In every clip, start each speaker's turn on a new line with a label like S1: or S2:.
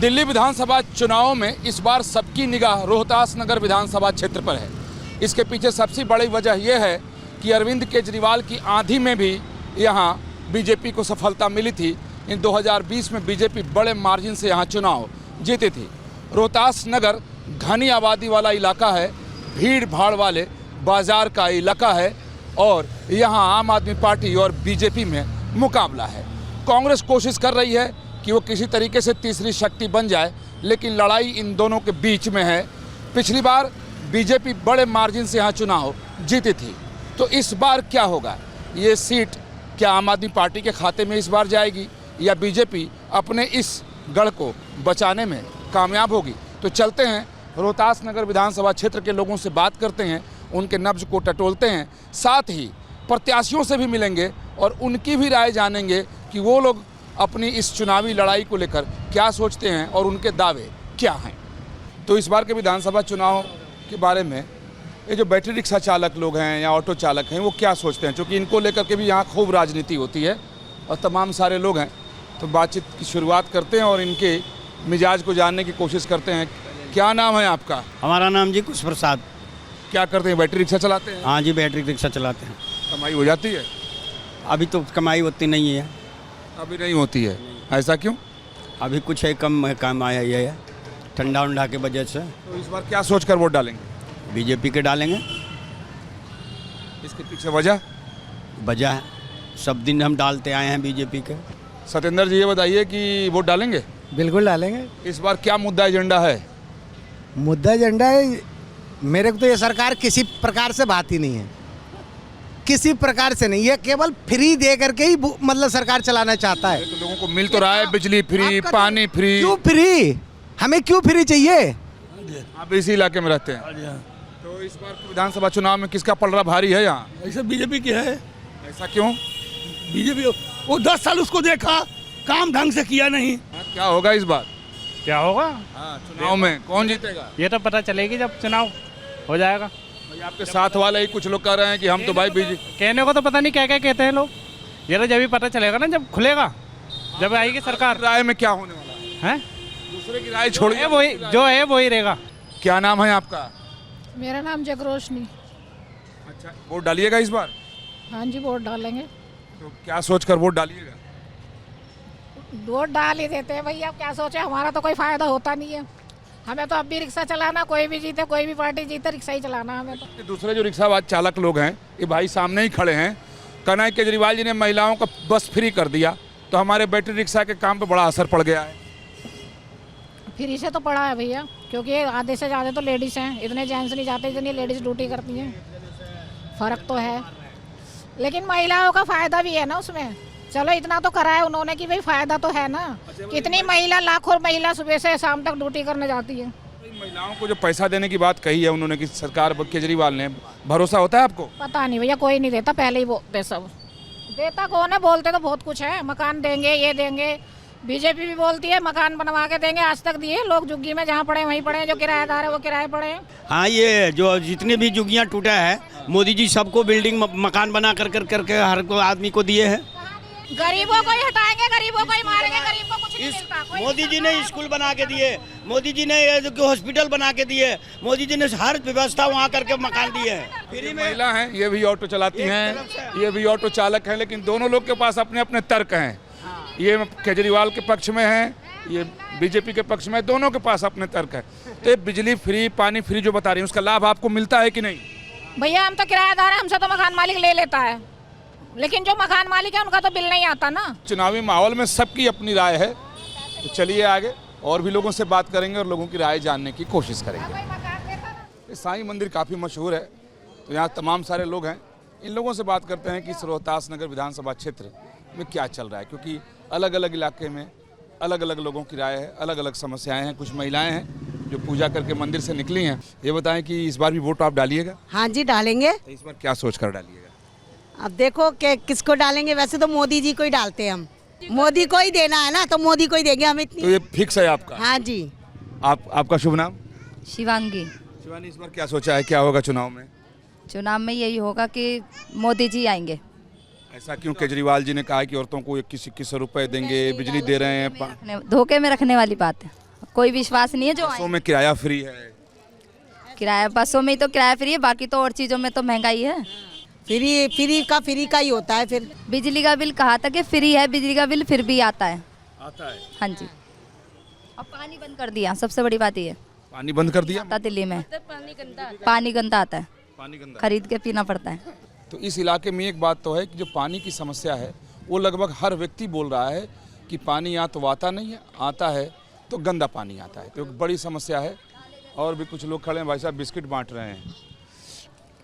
S1: दिल्ली विधानसभा चुनाव में इस बार सबकी निगाह रोहतास नगर विधानसभा क्षेत्र पर है। इसके पीछे सबसे बड़ी वजह यह है कि अरविंद केजरीवाल की आंधी में भी यहां बीजेपी को सफलता मिली थी। इन 2020 में बीजेपी बड़े मार्जिन से यहां चुनाव जीती थी। रोहतास नगर घनी आबादी वाला इलाका है, भीड़ भाड़ वाले बाजार का इलाका है और यहां आम आदमी पार्टी और बीजेपी में मुकाबला है। कांग्रेस कोशिश कर रही है कि वो किसी तरीके से तीसरी शक्ति बन जाए, लेकिन लड़ाई इन दोनों के बीच में है। पिछली बार बीजेपी बड़े मार्जिन से यहाँ चुनाव जीती थी, तो इस बार क्या होगा? ये सीट क्या आम आदमी पार्टी के खाते में इस बार जाएगी या बीजेपी अपने इस गढ़ को बचाने में कामयाब होगी? तो चलते हैं रोहतास नगर विधानसभा क्षेत्र के लोगों से बात करते हैं, उनके नब्ज को टटोलते हैं, साथ ही प्रत्याशियों से भी मिलेंगे और उनकी भी राय जानेंगे कि वो लोग अपनी इस चुनावी लड़ाई को लेकर क्या सोचते हैं और उनके दावे क्या हैं। तो इस बार के विधानसभा चुनाव के बारे में ये जो बैटरी रिक्शा चालक लोग हैं या ऑटो चालक हैं वो क्या सोचते हैं, क्योंकि इनको लेकर के भी यहाँ खूब राजनीति होती है और तमाम सारे लोग हैं। तो बातचीत की शुरुआत करते हैं और इनके मिजाज को जानने की कोशिश करते हैं। क्या नाम है आपका?
S2: हमारा नाम जी कुश प्रसाद।
S1: क्या करते हैं? बैटरी रिक्शा चलाते हैं?
S2: हाँ जी, बैटरी रिक्शा चलाते हैं।
S1: कमाई हो जाती है?
S2: अभी तो कमाई उतनी नहीं है।
S1: अभी नहीं होती है, ऐसा क्यों?
S2: अभी कुछ है, कम आया ये है ठंडा उंडा के वजह से।
S1: तो इस बार क्या सोचकर वोट डालेंगे?
S2: बीजेपी के डालेंगे।
S1: इसके पीछे वजह
S2: है सब दिन हम डालते आए हैं बीजेपी के।
S1: सत्येंद्र जी, ये बताइए कि वोट डालेंगे?
S3: बिल्कुल डालेंगे।
S1: इस बार क्या मुद्दा एजेंडा है?
S3: मुद्दा एजेंडा है, मेरे को तो ये सरकार किसी प्रकार से भाती नहीं है, किसी प्रकार से नहीं। ये केवल फ्री दे करके ही मतलब सरकार चलाना चाहता है।
S1: तो लोगों को मिल तो रहा है, बिजली फ्री, पानी फ्री।
S3: क्यों फ्री? हमें क्यों फ्री चाहिए?
S1: आप इसी इलाके में रहते हैं, तो इस बार विधानसभा चुनाव में किसका पलड़ा भारी है यहाँ?
S4: ऐसा बीजेपी की है।
S1: ऐसा क्यों?
S4: बीजेपी वो 10 साल उसको देखा, काम ढंग से किया नहीं।
S1: क्या होगा इस बार?
S5: क्या होगा?
S1: चुनाव में कौन जीतेगा?
S5: ये तो पता चलेगी जब चुनाव हो जाएगा।
S1: भाई आपके साथ वाले ही कुछ लोग कह रहे हैं कि हम तो भाई बीजेपी।
S5: कहने को तो पता नहीं क्या क्या कहते हैं लोग, ये तो जब भी पता चलेगा ना, जब खुलेगा, जब आएगी सरकार।
S1: राय में क्या होने वाला है? दूसरे की राय छोड़िए,
S5: वही जो है वही रहेगा।
S1: क्या नाम है आपका?
S6: मेरा नाम जगरोशनी।
S1: अच्छा, वोट डालिएगा इस बार?
S6: हाँ जी, वोट डालेंगे।
S1: तो क्या सोचकर वोट डालिएगा?
S6: वोट डाल ही देते हैं भैया, क्या सोचे, हमारा तो कोई फायदा होता नहीं है। हमें तो अब भी रिक्शा चलाना, कोई भी जीते कोई भी पार्टी जीते, रिक्शा ही चलाना हमें तो।
S1: दूसरे जो रिक्शावाज चालक लोग हैं, ये भाई सामने ही खड़े हैं, कहना है केजरीवाल जी ने महिलाओं का बस फ्री कर दिया तो हमारे बैटरी रिक्शा के काम पे बड़ा असर पड़ गया है।
S6: फ्री से तो पड़ा है भैया, क्योंकि आधे से ज़्यादा तो लेडीज़ हैं, इतने जेंट्स नहीं जाते जितनी लेडीज़ ड्यूटी करती हैं। फ़र्क तो है, लेकिन महिलाओं का फ़ायदा भी है ना उसमें। चलो इतना तो करा है उन्होंने कि भाई फ़ायदा तो है ना। कितनी महिला, लाखों महिला सुबह से शाम तक ड्यूटी करने जाती है।
S1: महिलाओं को जो पैसा देने की बात कही है उन्होंने कि सरकार केजरीवाल ने, भरोसा होता है आपको?
S6: पता नहीं भैया, कोई नहीं देता, पहले ही बोलते सब। देता कौन है? बोलते तो बहुत कुछ है, मकान देंगे, ये देंगे। बीजेपी भी बोलती है मकान बनवा के देंगे, आज तक दिए लोग झुग्गी में जहाँ पड़े वहीं पड़े, जो किराएदार है वो किराए पड़े।
S2: हाँ, ये जो जितने भी झुग्गियाँ टूटा है, मोदी जी सबको बिल्डिंग मकान बना करके हर को आदमी को दिए हैं।
S6: गरीबों को ही हटाएंगे, गरीबों को ही मारेंगे, गरीब को कुछ नहीं मिलता।
S2: मोदी जी ने स्कूल बना के दिए, मोदी जी ने हॉस्पिटल बना के दिए, मोदी जी ने हर व्यवस्था वहाँ करके मकान दिए हैं।
S1: फ्री में महिला हैं, ये भी ऑटो चलाती हैं, ये भी ऑटो चालक हैं, लेकिन दोनों लोग के पास अपने अपने तर्क हैं। ये केजरीवाल के पक्ष में है, ये बीजेपी के पक्ष में, दोनों के पास अपने तर्क है। तो बिजली फ्री, पानी फ्री जो बता रही है, उसका लाभ आपको मिलता है कि नहीं?
S6: भैया हम तो किराएदार हैं, हमसे तो मकान मालिक ले लेता है, लेकिन जो मकान मालिक है उनका तो बिल नहीं आता ना।
S1: चुनावी माहौल में सबकी अपनी राय है, तो चलिए आगे और भी लोगों से बात करेंगे और लोगों की राय जानने की कोशिश करेंगे। साईं मंदिर काफ़ी मशहूर है, तो यहाँ तमाम सारे लोग हैं। इन लोगों से बात करते हैं कि इस रोहतास नगर विधानसभा क्षेत्र में क्या चल रहा है, क्योंकि अलग अलग इलाके में अलग अलग लोगों की राय है, अलग अलग समस्याएं हैं। कुछ महिलाएं हैं जो पूजा करके मंदिर से निकली हैं। ये बताएं कि इस बार भी वोट आप डालिएगा?
S7: हाँ जी, डालेंगे।
S1: तो इस बार क्या सोच कर डालिएगा?
S7: अब देखो कि किसको डालेंगे। वैसे तो मोदी जी को ही डालते हैं हम, मोदी को ही देना है ना, तो मोदी को ही देंगे हम इतनी।
S1: तो ये फिक्स है आपका?
S7: हाँ जी।
S1: आपका शुभ नाम?
S8: शिवांगी।
S1: शिवानी, इस बार क्या सोचा है, क्या होगा चुनाव में?
S8: चुनाव में यही होगा कि मोदी जी आएंगे।
S1: ऐसा क्यों? केजरीवाल जी ने कहा कि औरतों को 21-21 रुपए देंगे, बिजली दे रहे हैं।
S8: धोखे में रखने वाली बात है। कोई विश्वास नहीं है जो
S1: बसों में किराया फ्री है,
S8: किराया बसों में ही तो किराया फ्री है, बाकी तो और चीज़ों में तो महंगाई है।
S7: फ्री का ही होता है फिर।
S8: बिजली का बिल कहा था कि फ्री है बिजली का बिल, फिर भी आता है। हाँ जी। अब पानी बंद कर दिया, सबसे बड़ी बात ये।
S1: पानी बंद कर दिया।
S8: आता दिल्ली में पानी गंदा आता है,
S1: पानी गंदा।
S8: खरीद के पीना पड़ता है।
S1: तो इस इलाके में एक बात तो है कि जो पानी की समस्या है वो लगभग हर व्यक्ति बोल रहा है कि पानी यहाँ तो आता नहीं है, आता है तो गंदा पानी आता है, तो एक बड़ी समस्या है। और भी कुछ लोग खड़े हैं, भाई साहब बिस्किट बांट रहे हैं।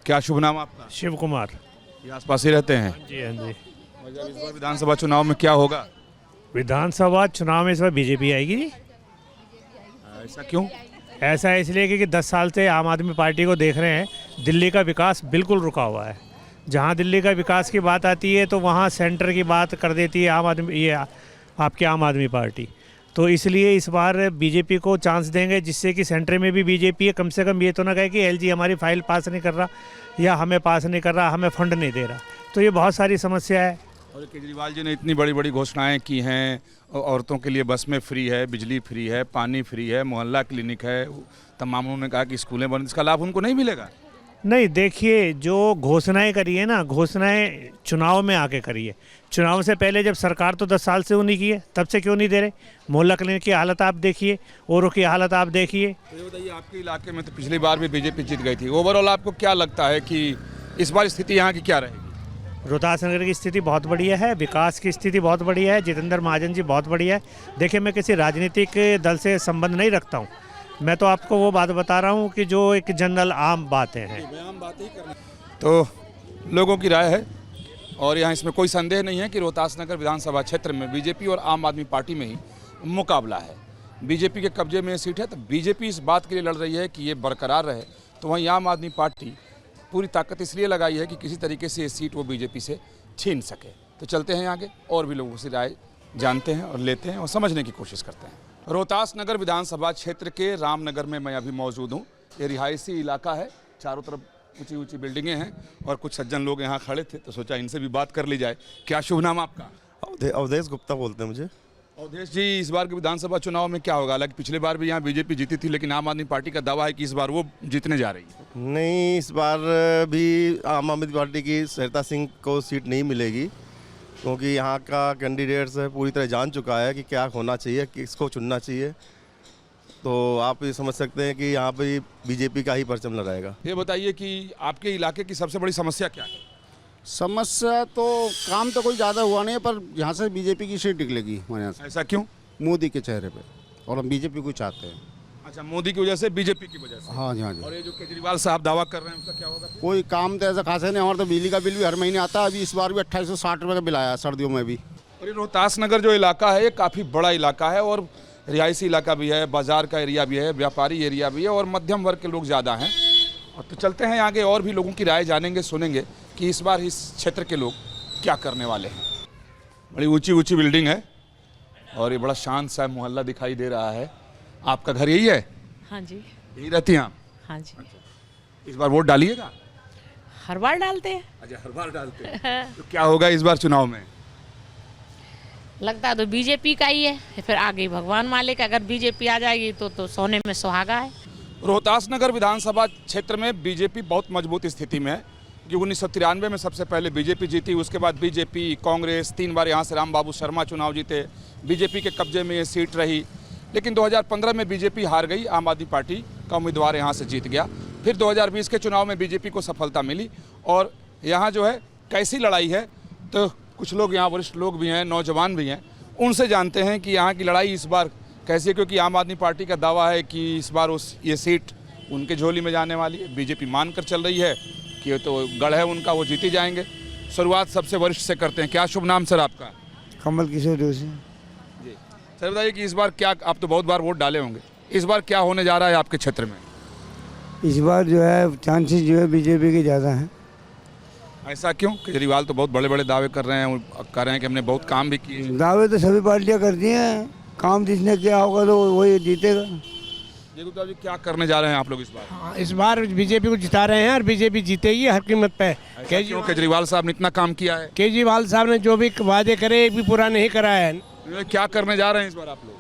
S1: क्या शुभ नाम आपका?
S9: शिव कुमार।
S1: ये आसपास ही रहते हैं?
S9: जी हाँ जी।
S1: इस बार विधानसभा चुनाव में क्या होगा?
S9: विधानसभा चुनाव में इस बार बीजेपी आएगी जी।
S1: ऐसा क्यों?
S9: ऐसा है इसलिए कि 10 साल से आम आदमी पार्टी को देख रहे हैं, दिल्ली का विकास बिल्कुल रुका हुआ है। जहाँ दिल्ली का विकास की बात आती है तो वहाँ सेंटर की बात कर देती है आपकी आम आदमी पार्टी। तो इसलिए इस बार बीजेपी को चांस देंगे, जिससे कि सेंटर में भी बीजेपी है। कम से कम ये तो ना कहे कि एलजी हमारी फाइल पास नहीं कर रहा या हमें पास नहीं कर रहा, हमें फंड नहीं दे रहा। तो ये बहुत सारी समस्या है।
S1: और केजरीवाल जी ने इतनी बड़ी बड़ी घोषणाएं की हैं, औरतों के लिए बस में फ्री है, बिजली फ्री है, पानी फ्री है, मोहल्ला क्लिनिक है, तमाम उन्होंने कहा कि स्कूलें बंद, इसका लाभ उनको नहीं मिलेगा।
S9: नहीं, देखिए जो घोषणाएं करी है ना, घोषणाएं चुनाव में आके करी है। चुनाव से पहले जब सरकार तो 10 साल से उन्हीं की है, तब से क्यों नहीं दे रहे? मोहल्ला क्लिनिक की हालत आप देखिए, औरों की हालत आप देखिए।
S1: तो ये बताइए, आपके इलाके में तो पिछली बार भी बीजेपी जीत गई थी, ओवरऑल आपको क्या लगता है कि इस बार स्थिति यहाँ की क्या रहेगी?
S9: रोहतास नगर की स्थिति बहुत बढ़िया है, विकास की स्थिति बहुत बढ़िया है, जितेंद्र महाजन जी बहुत बढ़िया है। देखिए, मैं किसी राजनीतिक दल से संबंध नहीं रखता हूँ, मैं तो आपको वो बात बता रहा हूँ कि जो एक जनरल आम बातें हैं।
S1: तो लोगों की राय है, और यहाँ इसमें कोई संदेह नहीं है कि रोहतास नगर विधानसभा क्षेत्र में बीजेपी और आम आदमी पार्टी में ही मुकाबला है। बीजेपी के कब्जे में ये सीट है, तो बीजेपी इस बात के लिए लड़ रही है कि ये बरकरार रहे, तो वहीं आम आदमी पार्टी पूरी ताकत इसलिए लगाई है कि किसी तरीके से ये सीट वो बीजेपी से छीन सके। तो चलते हैं आगे, और भी लोगों से राय जानते हैं और लेते हैं और समझने की कोशिश करते हैं। रोहतास नगर विधानसभा क्षेत्र के रामनगर में मैं अभी मौजूद हूँ। ये रिहायशी इलाका है, चारों तरफ ऊंची ऊंची बिल्डिंगें हैं, और कुछ सज्जन लोग यहाँ खड़े थे, तो सोचा इनसे भी बात कर ली जाए। क्या शुभ नाम आपका?
S10: अवधेश गुप्ता बोलते हैं मुझे।
S1: अवधेश जी, इस बार के विधानसभा चुनाव में क्या होगा? हालांकि पिछले बार भी यहाँ बीजेपी जीती थी, लेकिन आम आदमी पार्टी का दावा है कि इस बार वो जीतने जा रही है।
S10: नहीं, इस बार भी आम आदमी पार्टी की सरिता सिंह को सीट नहीं मिलेगी, क्योंकि यहाँ का कैंडिडेट पूरी तरह जान चुका है कि क्या होना चाहिए, किसको चुनना चाहिए। तो आप ये समझ सकते हैं कि यहाँ पे बीजेपी का ही परचम लहराएगा।
S1: ये बताइए कि आपके इलाके की सबसे बड़ी समस्या क्या है?
S11: समस्या तो काम तो कोई ज़्यादा हुआ नहीं है, पर यहाँ से बीजेपी की सीट निकलेगी हमारे यहाँ से।
S1: ऐसा क्यों?
S11: मोदी के चेहरे पे, और हम बीजेपी को चाहते हैं।
S1: अच्छा, मोदी की वजह से, बीजेपी की वजह से?
S11: हाँ जी, हाँ जी।
S1: और ये जो केजरीवाल साहब दावा कर रहे हैं उसका क्या होगा?
S11: कोई काम तो ऐसा खासा नहीं। हमारा तो बिजली का बिल भी हर महीने आता है, अभी इस बार भी 2860 रुपये का बिल आया सर्दियों में भी।
S1: और ये रोहतास नगर जो इलाका है, ये काफ़ी बड़ा इलाका है, और रिहायशी इलाका भी है, बाजार का एरिया भी है, व्यापारी एरिया भी है, और मध्यम वर्ग के लोग ज़्यादा हैं। और तो चलते हैं आगे, और भी लोगों की राय जानेंगे, सुनेंगे कि इस बार इस क्षेत्र के लोग क्या करने वाले हैं। बड़ी ऊंची ऊंची बिल्डिंग है, और ये बड़ा शांत सा मोहल्ला दिखाई दे रहा है। आपका घर यही है?
S12: हाँ जी।
S1: यही रहती हैं आप?
S12: हाँ जी।
S1: अच्छा। इस बार वोट डालिएगा?
S12: हर बार डालते हैं।
S1: अच्छा, हर बार डालते हैं। तो क्या होगा इस बार चुनाव में?
S12: लगता है तो बीजेपी का ही है, फिर आगे भगवान मालिक। अगर बीजेपी आ जाएगी तो सोने में सुहागा है।
S1: रोहतास नगर विधानसभा क्षेत्र में बीजेपी बहुत मजबूत स्थिति में है, कि 1993 में सबसे पहले बीजेपी जीती, उसके बाद बीजेपी, कांग्रेस, 3 बार यहाँ से राम बाबू शर्मा चुनाव जीते, बीजेपी के कब्जे में ये सीट रही। लेकिन 2015 में बीजेपी हार गई, आम आदमी पार्टी का उम्मीदवार यहाँ से जीत गया। फिर 2020 के चुनाव में बीजेपी को सफलता मिली, और यहाँ जो है कैसी लड़ाई है, तो कुछ लोग यहाँ वरिष्ठ लोग भी हैं, नौजवान भी हैं, उनसे जानते हैं कि यहाँ की लड़ाई इस बार कैसी है। क्योंकि आम आदमी पार्टी का दावा है कि इस बार ये सीट उनके झोली में जाने वाली है। बीजेपी मानकर चल रही है कि ये तो गढ़ है उनका, वो जीती जाएंगे। शुरुआत सबसे वरिष्ठ से करते हैं। क्या शुभ नाम सर आपका?
S13: कमल किशोर जोशी
S1: जी। सर बताइए कि इस बार क्या, आप तो बहुत बार वोट डाले होंगे, इस बार क्या होने जा रहा है आपके क्षेत्र में?
S13: इस बार जो है चांसेस जो है बीजेपी के ज़्यादा हैं।
S1: ऐसा क्यों? केजरीवाल तो बहुत बड़े बड़े दावे कर रहे हैं, कह रहे हैं कि हमने बहुत काम भी किए।
S13: दावे तो सभी पार्टियां करती हैं, काम जिसने किया होगा तो वही जीतेगा।
S1: ये गुप्ता जी, क्या करने जा रहे हैं आप लोग इस बार?
S14: हाँ, इस बार बीजेपी को जिता रहे हैं, और बीजेपी जीतेगी हर कीमत पे।
S1: केजरीवाल साहब ने इतना काम किया है।
S14: केजरीवाल साहब ने जो भी वादे करे एक भी पूरा नहीं करा है।
S1: क्या करने जा रहे हैं इस बार आप लोग?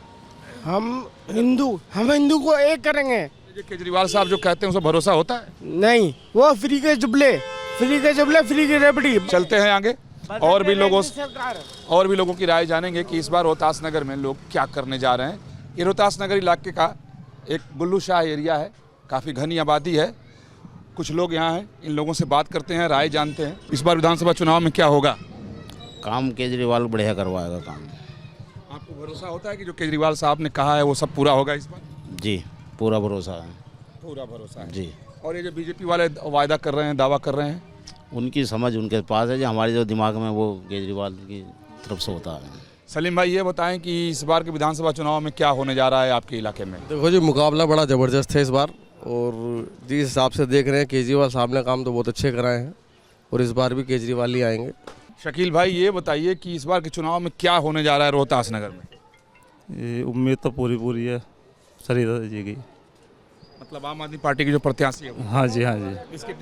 S14: हम हिंदू को एक करेंगे।
S1: ये केजरीवाल साहब जो कहते हैं उसे भरोसा होता है?
S14: नहीं, वो फ्री के जुबले, फ्री की रेबड़ी।
S1: चलते हैं आगे और भी लोगों की राय जानेंगे कि इस बार रोहतास नगर में लोग क्या करने जा रहे हैं। ये रोहतास नगर इलाके का एक गुल्लू शाह एरिया है, काफ़ी घनी आबादी है। कुछ लोग यहाँ हैं, इन लोगों से बात करते हैं, राय जानते हैं। इस बार विधानसभा चुनाव में क्या होगा?
S11: काम केजरीवाल बढ़िया करवाएगा काम।
S1: आपको भरोसा होता है कि जो केजरीवाल साहब ने कहा है वो सब पूरा होगा इस बार?
S11: जी, पूरा भरोसा है।
S1: पूरा भरोसा है
S11: जी।
S1: और ये जो बीजेपी वाले वायदा कर रहे हैं, दावा कर रहे हैं,
S11: उनकी समझ उनके पास है, जो हमारे जो दिमाग में वो केजरीवाल की तरफ से होता है।
S1: सलीम भाई ये बताएं कि इस बार के विधानसभा चुनाव में क्या होने जा रहा है आपके इलाके में?
S10: देखो जी, मुकाबला बड़ा ज़बरदस्त है इस बार, और जिस हिसाब से देख रहे हैं केजरीवाल साहब ने काम तो बहुत अच्छे कराए हैं, और इस बार भी केजरीवाल ही आएंगे।
S1: शकील भाई ये बताइए कि इस बार के चुनाव में क्या होने जा रहा है रोहतास नगर में?
S5: ये उम्मीद तो पूरी है सरिता जी की,
S1: मतलब आम आदमी पार्टी के जो प्रत्याशी है।
S5: हाँ जी।
S1: इसकी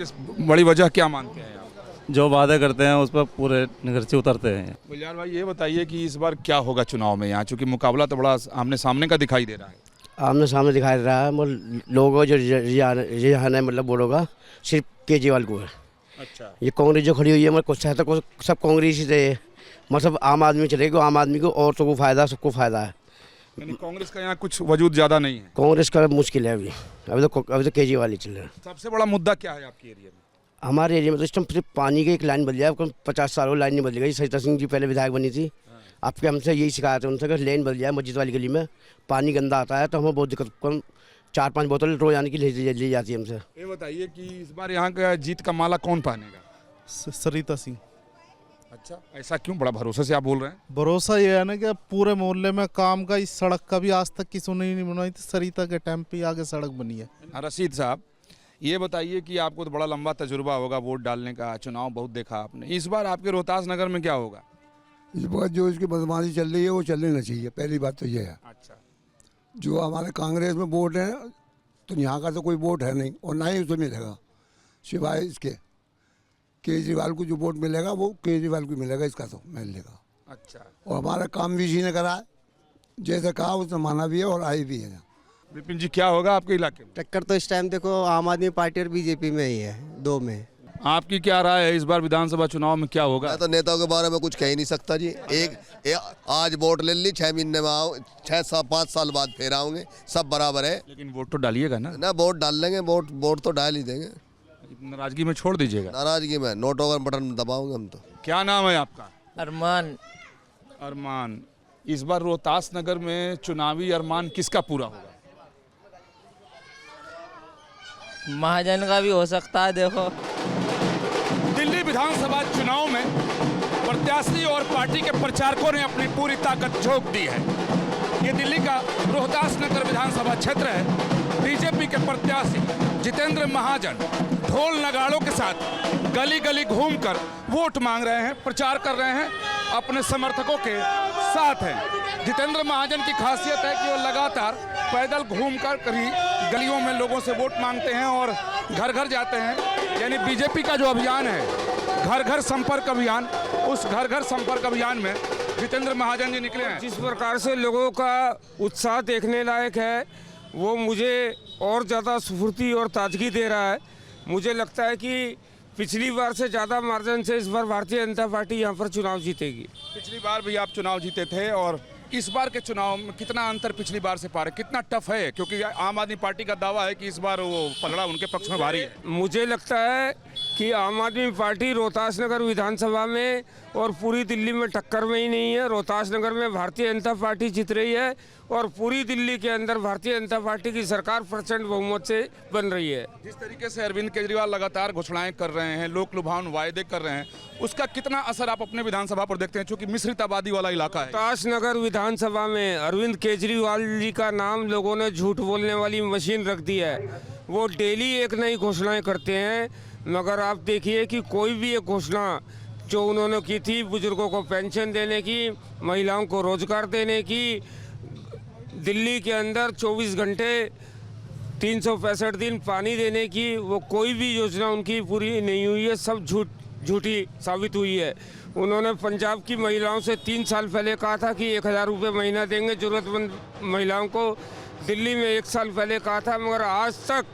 S1: बड़ी वजह क्या मानते हैं आप?
S5: जो वादे करते हैं उस पर पूरे नगर से उतरते हैं।
S1: गुलजार भाई ये बताइए कि इस बार क्या होगा चुनाव में यहाँ, चूँकि मुकाबला तो बड़ा आमने सामने का दिखाई दे रहा है।
S14: आमने सामने दिखाई दे रहा है, मतलब लोगों जो रिझाना है, मतलब वोटों का सिर्फ केजरीवाल को है।
S1: अच्छा।
S14: ये कांग्रेस जो खड़ी हुई है, मतलब कुछ है तो सब कांग्रेस ही से, मतलब आम आदमी चलेगा, आम आदमी को औरतों को फायदा, सबको फायदा है।
S1: यानी कांग्रेस का यहाँ कुछ वजूद ज़्यादा नहीं है?
S14: कांग्रेस का मुश्किल है अभी तो केजरीवाल ही चल रहा है।
S1: सबसे बड़ा मुद्दा क्या है आपके एरिया में?
S14: हमारे एरिया में तो इस टाइम सिर्फ पानी की एक लाइन बदली है, 50 सालों लाइन नहीं बदली गई। सरिता सिंह जी पहले विधायक बनी थी, आपके हमसे यही शिकायत है उनसे कि लेन बदल जाए मस्जिद वाली गली में, पानी गंदा आता है तो हमें बहुत दिक्कत, कम 4-5 बोतल रोज आने की ली जाती है हमसे।
S1: ये बताइए कि इस बार यहाँ का जीत का माला कौन पानेगा?
S15: सरिता सिंह।
S1: अच्छा, ऐसा क्यों? बड़ा भरोसे से आप बोल रहे हैं।
S15: भरोसा ये है ना कि अब पूरे मोहल्ले में काम का, इस सड़क का भी आज तक किसी ने नहीं बनाई थी, सरिता के टाइम पे आगे सड़क बनी है।
S1: रशीद साहब ये बताइए कि आपको तो बड़ा लंबा तजुर्बा होगा वोट डालने का, चुनाव बहुत देखा आपने, इस बार आपके रोहतास नगर में क्या होगा?
S13: इस बार जो इसकी बदमाशी चल रही है वो चलनी नहीं चाहिए, पहली बात तो ये है।
S1: अच्छा।
S13: जो हमारे कांग्रेस में वोट है तो यहाँ का तो कोई वोट है नहीं, और ना ही उसे मिलेगा, सिवाय इसके केजरीवाल को जो वोट मिलेगा वो केजरीवाल को मिलेगा, इसका तो मिलेगा।
S1: अच्छा।
S13: और हमारा काम भी इसी ने करा है, जैसे कहा उसने माना भी है और आई भी है।
S1: विपिन जी क्या होगा आपके इलाके में?
S14: टक्कर तो इस टाइम देखो आम आदमी पार्टी और बीजेपी में ही है, दो में।
S1: आपकी क्या राय है, इस बार विधानसभा चुनाव में क्या होगा?
S10: मैं तो नेताओं के बारे में कुछ कह ही नहीं सकता जी। आज वोट ले ली, 6 महीने में आओ, 6-5 साल बाद फिर आओगे, सब बराबर है।
S1: लेकिन वोट तो डालिएगा ना?
S10: वोट डाल लेंगे, वोट तो डाल ही देंगे।
S1: नाराजगी में छोड़ दीजिएगा?
S10: नाराजगी में नोटों का बटन दबाओगे हम तो।
S1: क्या नाम है आपका?
S12: अरमान।
S1: इस बार रोहतास नगर में चुनावी अरमान किसका पूरा होगा?
S12: महाजन का भी हो सकता है। देखो
S1: दिल्ली विधानसभा चुनाव में प्रत्याशी और पार्टी के प्रचारकों ने अपनी पूरी ताकत झोंक दी है। ये दिल्ली का रोहतास नगर विधानसभा क्षेत्र है। बीजेपी के प्रत्याशी जितेंद्र महाजन ढोल नगाड़ों के साथ गली गली घूमकर वोट मांग रहे हैं, प्रचार कर रहे हैं, अपने समर्थकों के साथ हैं। जितेंद्र महाजन की खासियत है कि वो लगातार पैदल घूमकर कहीं गलियों में लोगों से वोट मांगते हैं और घर घर जाते हैं। यानी बीजेपी का जो अभियान है, घर घर संपर्क अभियान, उस घर घर संपर्क अभियान में जितेंद्र महाजन जी निकले हैं।
S16: जिस प्रकार से लोगों का उत्साह देखने लायक है, वो मुझे और ज़्यादा स्फूर्ति और ताजगी दे रहा है। मुझे लगता है कि पिछली बार से ज़्यादा मार्जिन से इस बार भारतीय जनता पार्टी यहाँ पर चुनाव जीतेगी।
S1: पिछली बार भी आप चुनाव जीते थे, और इस बार के चुनाव में कितना अंतर पिछली बार से पा रहे, कितना टफ है? क्योंकि आम आदमी पार्टी का दावा है कि इस बार वो पलड़ा उनके पक्ष में भारी है।
S16: मुझे लगता है कि आम आदमी पार्टी रोहतास नगर विधानसभा में और पूरी दिल्ली में टक्कर में ही नहीं है। रोहतास नगर में भारतीय जनता पार्टी जीत रही है और पूरी दिल्ली के अंदर भारतीय जनता पार्टी की सरकार प्रचंड बहुमत से बन रही है।
S1: जिस तरीके से अरविंद केजरीवाल लगातार घोषणाएं कर रहे हैं, लोक लुभावन वायदे कर रहे हैं, उसका कितना असर आप अपने विधानसभा पर देखते हैं, चूंकि मिश्रित आबादी वाला इलाका है?
S16: रोहतास नगर विधानसभा में अरविंद केजरीवाल जी का नाम लोगों ने झूठ बोलने वाली मशीन रख दी है। वो डेली एक नई घोषणाएं करते हैं, मगर आप देखिए कि कोई भी एक घोषणा जो उन्होंने की थी, बुजुर्गों को पेंशन देने की, महिलाओं को रोजगार देने की, दिल्ली के अंदर 24 घंटे 365 दिन पानी देने की, वो कोई भी योजना उनकी पूरी नहीं हुई है। सब झूठी साबित हुई है। उन्होंने पंजाब की महिलाओं से 3 साल पहले कहा था कि 1000 रुपये महीना देंगे ज़रूरतमंद महिलाओं को। दिल्ली में 1 साल पहले कहा था, मगर आज तक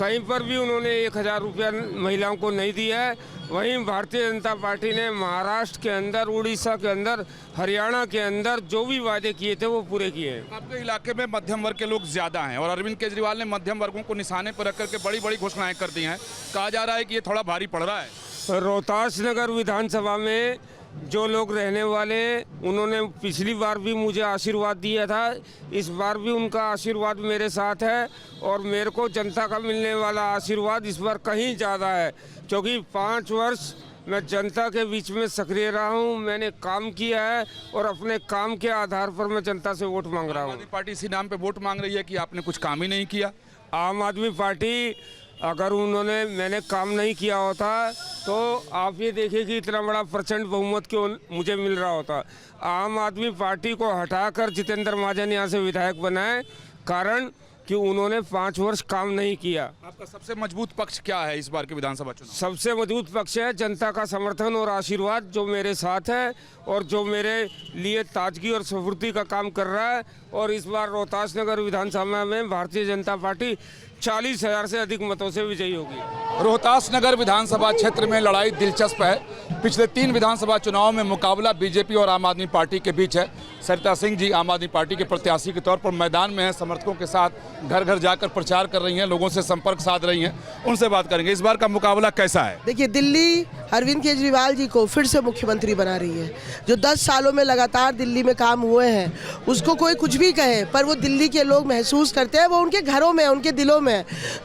S16: कहीं पर भी उन्होंने 1000 रुपया महिलाओं को नहीं दिया है। वहीं भारतीय जनता पार्टी ने महाराष्ट्र के अंदर, उड़ीसा के अंदर, हरियाणा के अंदर जो भी वादे किए थे वो पूरे किए हैं।
S1: आपके इलाके में मध्यम वर्ग के लोग ज़्यादा हैं और अरविंद केजरीवाल ने मध्यम वर्गों को निशाने पर रख करके बड़ी बड़ी घोषणाएं कर दी हैं। कहा जा रहा है कि ये थोड़ा भारी पड़ रहा है।
S16: रोहतास नगर विधानसभा में जो लोग रहने वाले, उन्होंने पिछली बार भी मुझे आशीर्वाद दिया था, इस बार भी उनका आशीर्वाद मेरे साथ है और मेरे को जनता का मिलने वाला आशीर्वाद इस बार कहीं ज़्यादा है, क्योंकि 5 वर्ष मैं जनता के बीच में सक्रिय रहा हूँ। मैंने काम किया है और अपने काम के आधार पर मैं जनता से वोट मांग रहा हूँ।
S1: आम आदमी पार्टी इसी नाम पे वोट मांग रही है कि आपने कुछ काम ही नहीं किया।
S16: आम आदमी पार्टी, अगर मैंने काम नहीं किया होता तो आप ये देखिए कि इतना बड़ा प्रचंड बहुमत क्यों मुझे मिल रहा होता। आम आदमी पार्टी को हटाकर जितेंद्र महाजन यहाँ से विधायक बनाए, कारण कि उन्होंने 5 वर्ष काम नहीं किया।
S1: आपका सबसे मजबूत पक्ष क्या है इस बार के विधानसभा चुनाव?
S16: सबसे मजबूत पक्ष है जनता का समर्थन और आशीर्वाद जो मेरे साथ है और जो मेरे लिए ताजगी और स्फूर्ति का काम कर रहा है। और इस बार रोहतास नगर विधानसभा में भारतीय जनता पार्टी 40,000 से अधिक मतों से विजयी होगी।
S1: रोहतास नगर विधानसभा क्षेत्र में लड़ाई दिलचस्प है। पिछले 3 विधानसभा चुनाव में मुकाबला बीजेपी और आम आदमी पार्टी के बीच है। सरिता सिंह जी आम आदमी पार्टी के प्रत्याशी के तौर पर मैदान में हैं, समर्थकों के साथ घर घर जाकर प्रचार कर रही हैं, लोगों से संपर्क साध रही हैं। उनसे बात करेंगे, इस बार का मुकाबला कैसा है?
S17: देखिए, दिल्ली अरविंद केजरीवाल जी को फिर से मुख्यमंत्री बना रही है। जो 10 सालों में लगातार दिल्ली में काम हुए हैं, उसको कोई कुछ भी कहे, पर वो दिल्ली के लोग महसूस करते हैं, वो उनके घरों में, उनके दिलों में।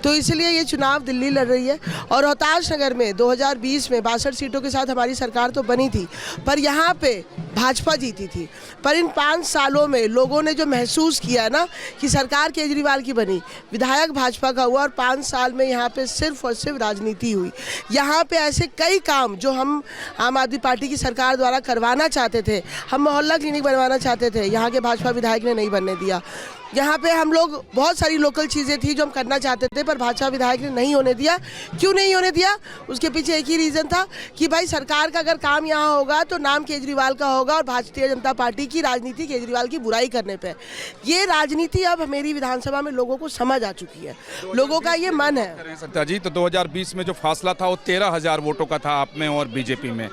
S17: तो इसलिए ये चुनाव दिल्ली लड़ रही है। और रोहतास नगर में 2020 में 62 सीटों के साथ हमारी सरकार तो बनी थी, पर यहाँ पे भाजपा जीती थी। पर इन 5 सालों में लोगों ने जो महसूस किया ना कि सरकार केजरीवाल की बनी, विधायक भाजपा का हुआ, और 5 साल में यहाँ पे सिर्फ और सिर्फ राजनीति हुई। यहाँ पे ऐसे कई काम जो हम आम आदमी पार्टी की सरकार द्वारा करवाना चाहते थे, हम मोहल्ला क्लिनिक बनवाना चाहते थे, यहाँ के भाजपा विधायक ने नहीं बनने दिया। यहाँ पे हम लोग बहुत सारी लोकल चीज़ें थी जो हम करना चाहते थे, पर भाजपा विधायक ने नहीं होने दिया। क्यों नहीं होने दिया? उसके पीछे एक ही रीज़न था कि भाई सरकार का अगर काम यहाँ होगा तो नाम केजरीवाल का होगा और भारतीय जनता पार्टी की राजनीति केजरीवाल की बुराई करने पे। ये राजनीति अब मेरी विधानसभा में लोगों को समझ आ चुकी है, लोगों का ये मन है।
S1: सरिता जी, तो 2020 में जो फासला था वो 13,000 वोटों का था आप में और बीजेपी में।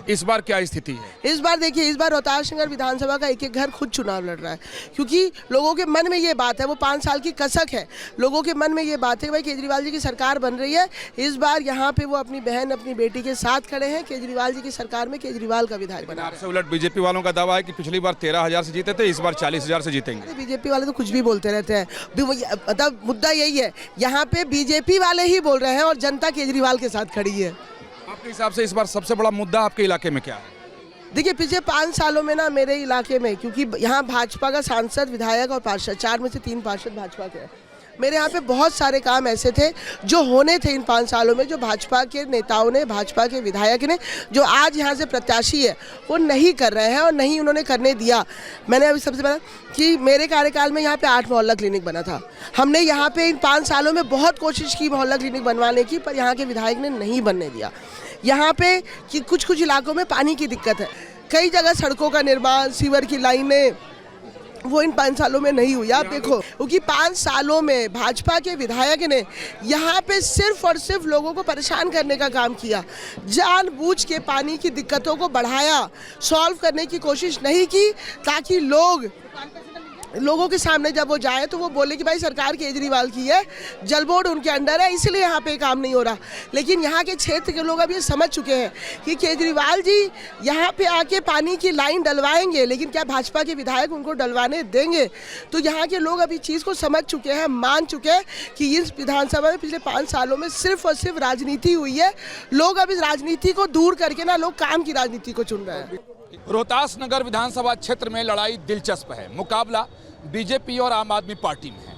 S1: इस बार क्या स्थिति है?
S17: इस बार देखिए, इस बार रोहतास नगर विधानसभा का एक एक घर खुद चुनाव लड़ रहा है, क्योंकि लोगों के मन में ये बात है, वो 5 साल की कसक है, लोगों के मन में ये बात है कि भाई केजरीवाल जी की सरकार बन रही है। इस बार यहाँ पे वो अपनी बहन, अपनी बेटी के साथ खड़े हैं। केजरीवाल जी की सरकार में केजरीवाल का विधायक बना।
S1: आपसे उलट बीजेपी वालों का दावा है कि पिछली बार 13,000 से जीते थे, इस बार 40,000 से जीतेंगे।
S17: बीजेपी वाले तो कुछ भी बोलते रहते हैं, मतलब मुद्दा यही है, यहाँ पे बीजेपी वाले ही बोल रहे हैं और जनता केजरीवाल के साथ खड़ी है।
S1: आपके हिसाब से इस बार सबसे बड़ा मुद्दा आपके इलाके में क्या है?
S17: देखिए, पिछले 5 सालों में ना मेरे इलाके में, क्योंकि यहाँ भाजपा का सांसद, विधायक और पार्षद, 4 में से 3 पार्षद भाजपा के हैं, मेरे यहाँ पे बहुत सारे काम ऐसे थे जो होने थे इन 5 सालों में, जो भाजपा के नेताओं ने, भाजपा के विधायक ने, जो आज यहाँ से प्रत्याशी है, वो नहीं कर रहे हैं और नहीं उन्होंने करने दिया। मैंने अभी सबसे पहले कि मेरे कार्यकाल में यहाँ पे 8 मोहल्ला क्लिनिक बना था। हमने यहाँ पे इन 5 सालों में बहुत कोशिश की मोहल्ला क्लिनिक बनवाने की, पर यहाँ के विधायक ने नहीं बनने दिया। यहाँ पे कि कुछ इलाकों में पानी की दिक्कत है, कई जगह सड़कों का निर्माण, सीवर की लाइनें, वो इन 5 सालों में नहीं हुई। आप देखो, क्योंकि 5 सालों में भाजपा के विधायक ने यहाँ पे सिर्फ और सिर्फ लोगों को परेशान करने का काम किया, जानबूझ के पानी की दिक्कतों को बढ़ाया, सॉल्व करने की कोशिश नहीं की, ताकि लोगों के सामने जब वो जाए तो वो बोले कि भाई सरकार केजरीवाल की है, जल बोर्ड उनके अंडर है, इसलिए यहाँ पे काम नहीं हो रहा। लेकिन यहाँ के क्षेत्र के लोग अब ये समझ चुके हैं कि केजरीवाल जी यहाँ पे आके पानी की लाइन डलवाएंगे, लेकिन क्या भाजपा के विधायक उनको डलवाने देंगे? तो यहाँ के लोग अभी चीज़ को समझ चुके हैं, मान चुके हैं कि इस विधानसभा में पिछले 5 सालों में सिर्फ और सिर्फ राजनीति हुई है। लोग अब इस राजनीति को दूर करके ना, लोग काम की राजनीति को चुन रहे हैं।
S1: रोहतास नगर विधानसभा क्षेत्र में लड़ाई दिलचस्प है। मुकाबला बीजेपी और आम आदमी पार्टी में है।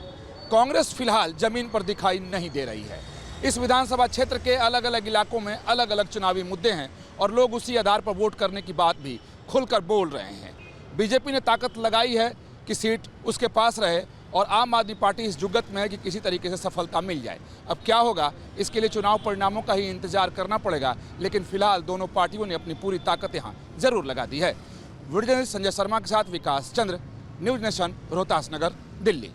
S1: कांग्रेस फिलहाल जमीन पर दिखाई नहीं दे रही है। इस विधानसभा क्षेत्र के अलग अलग इलाकों में अलग अलग चुनावी मुद्दे हैं और लोग उसी आधार पर वोट करने की बात भी खुलकर बोल रहे हैं। बीजेपी ने ताकत लगाई है कि सीट उसके पास रहे, और आम आदमी पार्टी इस जुगत में है कि किसी तरीके से सफलता मिल जाए। अब क्या होगा इसके लिए चुनाव परिणामों का ही इंतजार करना पड़ेगा, लेकिन फिलहाल दोनों पार्टियों ने अपनी पूरी ताकत यहाँ जरूर लगा दी है। वीडियो जर्नलिस्ट संजय शर्मा के साथ विकास चंद्र, न्यूज नेशन, रोहतास नगर, दिल्ली।